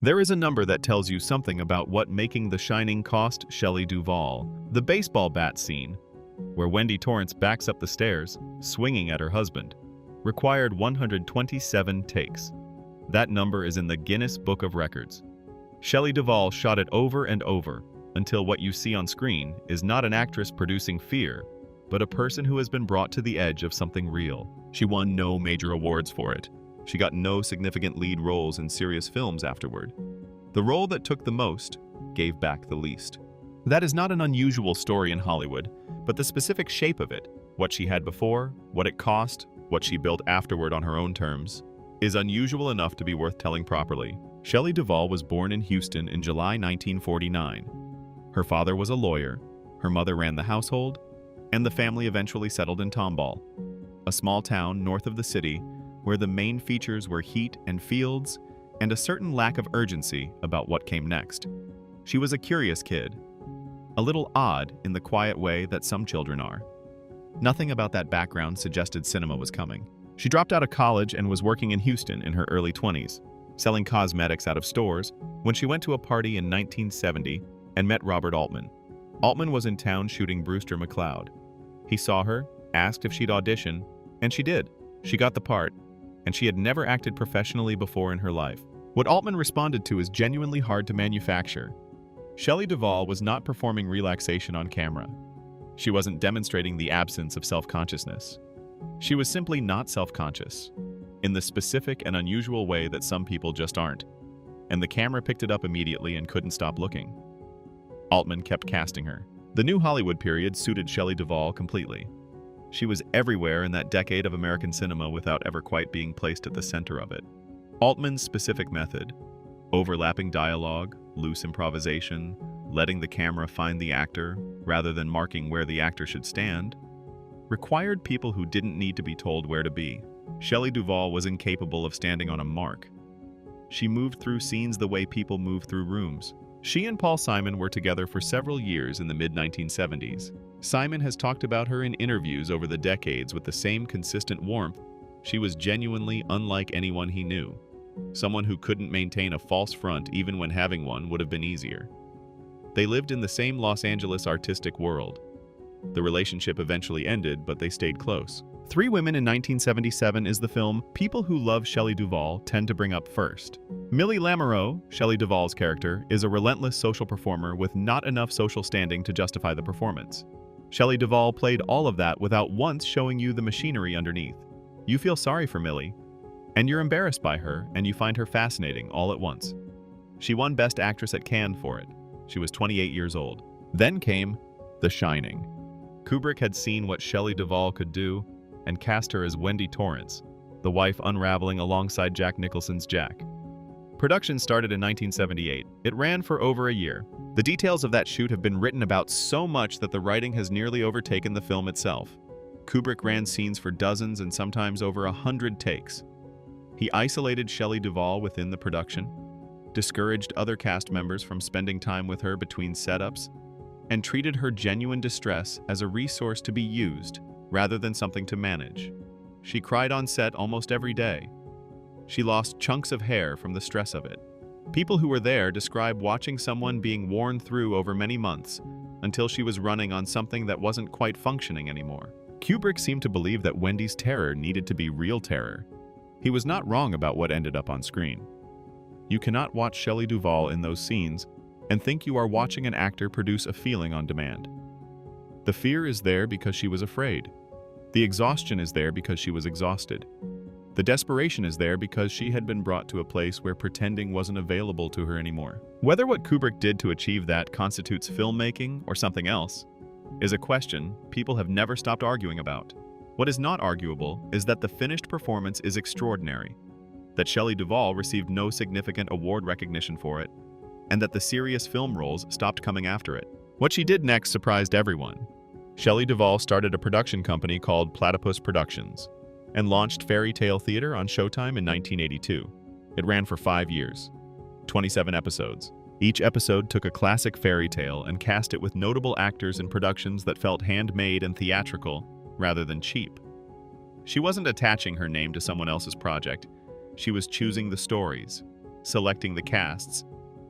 There is a number that tells you something about what making The Shining cost Shelley Duvall. The baseball bat scene, where Wendy Torrance backs up the stairs, swinging at her husband, required 127 takes. That number is in the Guinness Book of Records. Shelley Duvall shot it over and over until what you see on screen is not an actress producing fear, but a person who has been brought to the edge of something real. She won no major awards for it. She got no significant lead roles in serious films afterward. The role that took the most gave back the least. That is not an unusual story in Hollywood, but the specific shape of it, what she had before, what it cost, what she built afterward on her own terms, is unusual enough to be worth telling properly. Shelley Duvall was born in Houston in July 1949. Her father was a lawyer, her mother ran the household, and the family eventually settled in Tomball, a small town north of the city where the main features were heat and fields and a certain lack of urgency about what came next. She was a curious kid, a little odd in the quiet way that some children are. Nothing about that background suggested cinema was coming. She dropped out of college and was working in Houston in her early 20s, selling cosmetics out of stores, when she went to a party in 1970 and met Robert Altman. Altman was in town shooting Brewster McCloud. He saw her, asked if she'd audition, and she did. She got the part, and she had never acted professionally before in her life. What Altman responded to is genuinely hard to manufacture. Shelley Duvall was not performing relaxation on camera. She wasn't demonstrating the absence of self-consciousness. She was simply not self-conscious, in the specific and unusual way that some people just aren't, and the camera picked it up immediately and couldn't stop looking. Altman kept casting her. The New Hollywood period suited Shelley Duvall completely. She was everywhere in that decade of American cinema without ever quite being placed at the center of it. Altman's specific method, overlapping dialogue, loose improvisation, letting the camera find the actor rather than marking where the actor should stand, required people who didn't need to be told where to be. Shelley Duvall was incapable of standing on a mark. She moved through scenes the way people move through rooms. She and Paul Simon were together for several years in the mid-1970s. Simon has talked about her in interviews over the decades with the same consistent warmth. She was genuinely unlike anyone he knew. Someone who couldn't maintain a false front even when having one would have been easier. They lived in the same Los Angeles artistic world. The relationship eventually ended, but they stayed close. Three Women in 1977 is the film people who love Shelley Duvall tend to bring up first. Millie Lamoureux, Shelley Duvall's character, is a relentless social performer with not enough social standing to justify the performance. Shelley Duvall played all of that without once showing you the machinery underneath. You feel sorry for Millie, and you're embarrassed by her, and you find her fascinating all at once. She won Best Actress at Cannes for it. She was 28 years old. Then came The Shining. Kubrick had seen what Shelley Duvall could do and cast her as Wendy Torrance, the wife unraveling alongside Jack Nicholson's Jack. Production started in 1978. It ran for over a year. The details of that shoot have been written about so much that the writing has nearly overtaken the film itself. Kubrick ran scenes for dozens and sometimes over 100 takes. He isolated Shelley Duvall within the production, discouraged other cast members from spending time with her between setups, and treated her genuine distress as a resource to be used rather than something to manage. She cried on set almost every day. She lost chunks of hair from the stress of it. People who were there describe watching someone being worn through over many months until she was running on something that wasn't quite functioning anymore. Kubrick seemed to believe that Wendy's terror needed to be real terror. He was not wrong about what ended up on screen. You cannot watch Shelley Duvall in those scenes and think you are watching an actor produce a feeling on demand. The fear is there because she was afraid. The exhaustion is there because she was exhausted. The desperation is there because she had been brought to a place where pretending wasn't available to her anymore. Whether what Kubrick did to achieve that constitutes filmmaking or something else is a question people have never stopped arguing about. What is not arguable is that the finished performance is extraordinary, that Shelley Duvall received no significant award recognition for it, and that the serious film roles stopped coming after it. What she did next surprised everyone. Shelley Duvall started a production company called Platypus Productions and launched Fairy Tale Theater on Showtime in 1982. It ran for 5 years, 27 episodes. Each episode took a classic fairy tale and cast it with notable actors in productions that felt handmade and theatrical rather than cheap. She wasn't attaching her name to someone else's project. She was choosing the stories, selecting the casts,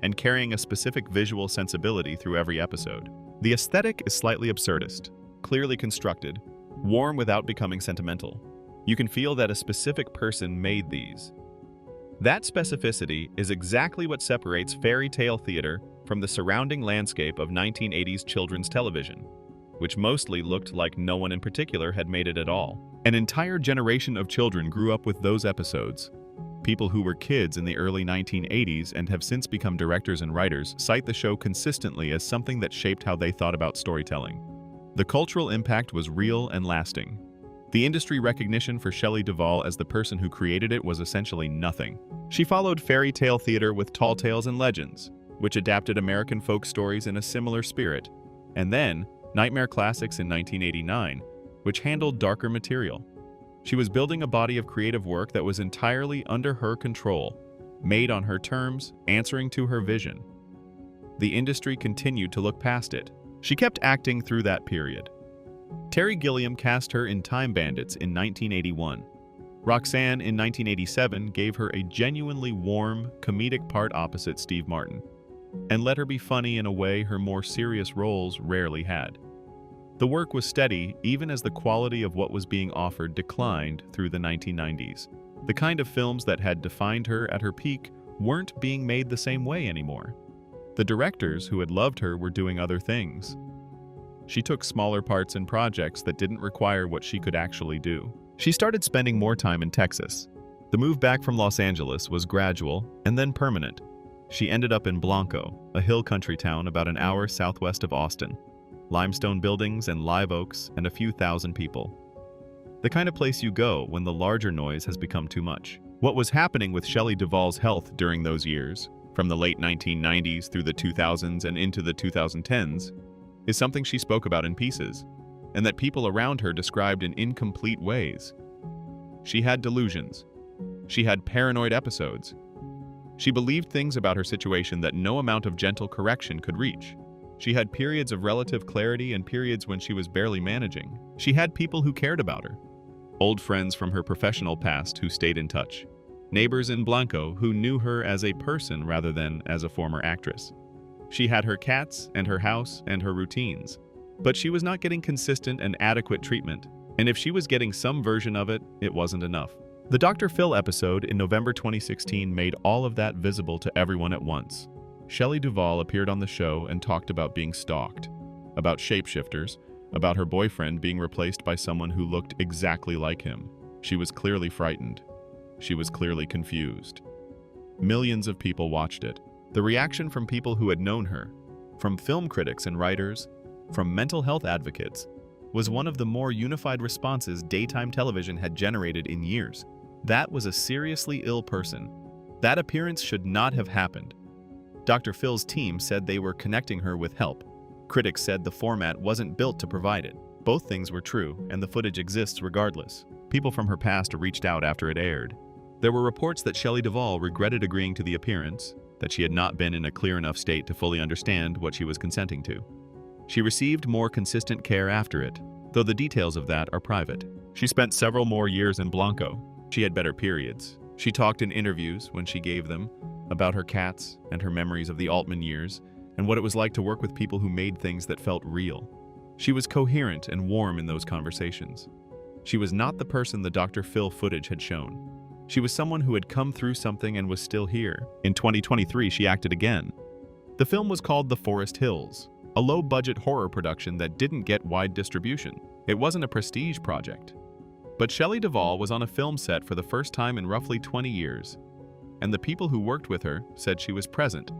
and carrying a specific visual sensibility through every episode. The aesthetic is slightly absurdist, clearly constructed, warm without becoming sentimental. You can feel that a specific person made these. That specificity is exactly what separates fairy tale theater from the surrounding landscape of 1980s children's television, which mostly looked like no one in particular had made it at all. An entire generation of children grew up with those episodes. People who were kids in the early 1980s and have since become directors and writers cite the show consistently as something that shaped how they thought about storytelling. The cultural impact was real and lasting. The industry recognition for Shelley Duvall as the person who created it was essentially nothing. She followed fairy tale theater with Tall Tales and Legends, which adapted American folk stories in a similar spirit, and then Nightmare Classics in 1989, which handled darker material. She was building a body of creative work that was entirely under her control, made on her terms, answering to her vision. The industry continued to look past it. She kept acting through that period. Terry Gilliam cast her in Time Bandits in 1981. Roxanne in 1987 gave her a genuinely warm, comedic part opposite Steve Martin, and let her be funny in a way her more serious roles rarely had. The work was steady even as the quality of what was being offered declined through the 1990s. The kind of films that had defined her at her peak weren't being made the same way anymore. The directors who had loved her were doing other things. She took smaller parts in projects that didn't require what she could actually do. She started spending more time in Texas. The move back from Los Angeles was gradual and then permanent. She ended up in Blanco, a hill country town about an hour southwest of Austin. Limestone buildings and live oaks and a few thousand people. The kind of place you go when the larger noise has become too much. What was happening with Shelley Duvall's health during those years, from the late 1990s through the 2000s and into the 2010s, is something she spoke about in pieces, and that people around her described in incomplete ways. She had delusions. She had paranoid episodes. She believed things about her situation that no amount of gentle correction could reach. She had periods of relative clarity and periods when she was barely managing. She had people who cared about her. Old friends from her professional past who stayed in touch. Neighbors in Blanco who knew her as a person rather than as a former actress. She had her cats and her house and her routines. But she was not getting consistent and adequate treatment, and if she was getting some version of it, it wasn't enough. The Dr. Phil episode in November 2016 made all of that visible to everyone at once. Shelley Duvall appeared on the show and talked about being stalked, about shapeshifters, about her boyfriend being replaced by someone who looked exactly like him. She was clearly frightened. She was clearly confused. Millions of people watched it. The reaction from people who had known her, from film critics and writers, from mental health advocates, was one of the more unified responses daytime television had generated in years. That was a seriously ill person. That appearance should not have happened. Dr. Phil's team said they were connecting her with help. Critics said the format wasn't built to provide it. Both things were true, and the footage exists regardless. People from her past reached out after it aired. There were reports that Shelley Duvall regretted agreeing to the appearance, that she had not been in a clear enough state to fully understand what she was consenting to. She received more consistent care after it, though the details of that are private. She spent several more years in Blanco. She had better periods. She talked in interviews, when she gave them, about her cats and her memories of the Altman years and what it was like to work with people who made things that felt real. She was coherent and warm in those conversations. She was not the person the Dr. Phil footage had shown. She was someone who had come through something and was still here. In 2023, she acted again. The film was called The Forest Hills, a low-budget horror production that didn't get wide distribution. It wasn't a prestige project. But Shelley Duvall was on a film set for the first time in roughly 20 years, and the people who worked with her said she was present,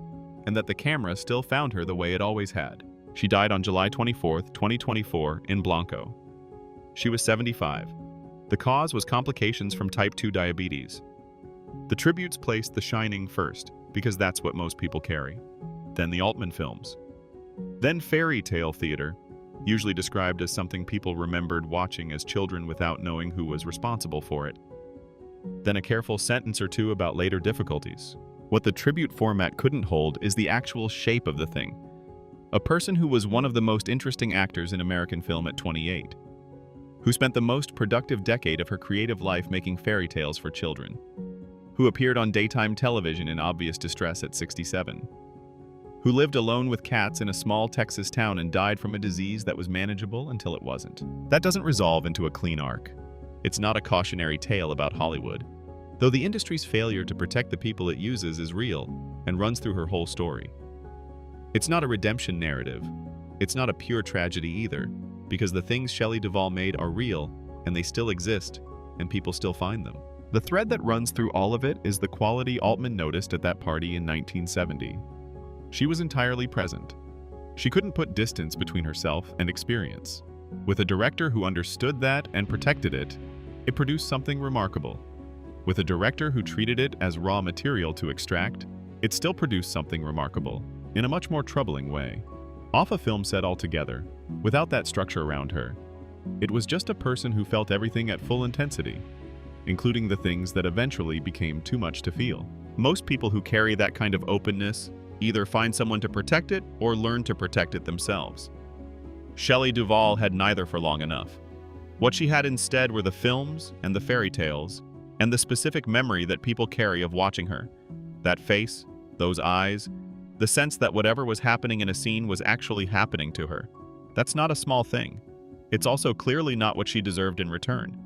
and that the camera still found her the way it always had. She died on July 24, 2024, in Blanco. She was 75. The cause was complications from type 2 diabetes. The tributes placed The Shining first, because that's what most people carry. Then the Altman films. Then fairy tale theater, usually described as something people remembered watching as children without knowing who was responsible for it. Then a careful sentence or two about later difficulties. What the tribute format couldn't hold is the actual shape of the thing. A person who was one of the most interesting actors in American film at 28. Who spent the most productive decade of her creative life making fairy tales for children. who appeared on daytime television in obvious distress at 67, who lived alone with cats in a small Texas town and died from a disease that was manageable until it wasn't. That doesn't resolve into a clean arc. It's not a cautionary tale about Hollywood, though the industry's failure to protect the people it uses is real and runs through her whole story. It's not a redemption narrative. It's not a pure tragedy either, because the things Shelley Duvall made are real, and they still exist, and people still find them. The thread that runs through all of it is the quality Altman noticed at that party in 1970. She was entirely present. She couldn't put distance between herself and experience. With a director who understood that and protected it, it produced something remarkable. With a director who treated it as raw material to extract, it still produced something remarkable, in a much more troubling way. Off a film set altogether, without that structure around her, it was just a person who felt everything at full intensity, including the things that eventually became too much to feel. Most people who carry that kind of openness either find someone to protect it or learn to protect it themselves. Shelley Duvall had neither for long enough. What she had instead were the films and the fairy tales, and the specific memory that people carry of watching her. That face, those eyes, the sense that whatever was happening in a scene was actually happening to her. That's not a small thing. It's also clearly not what she deserved in return.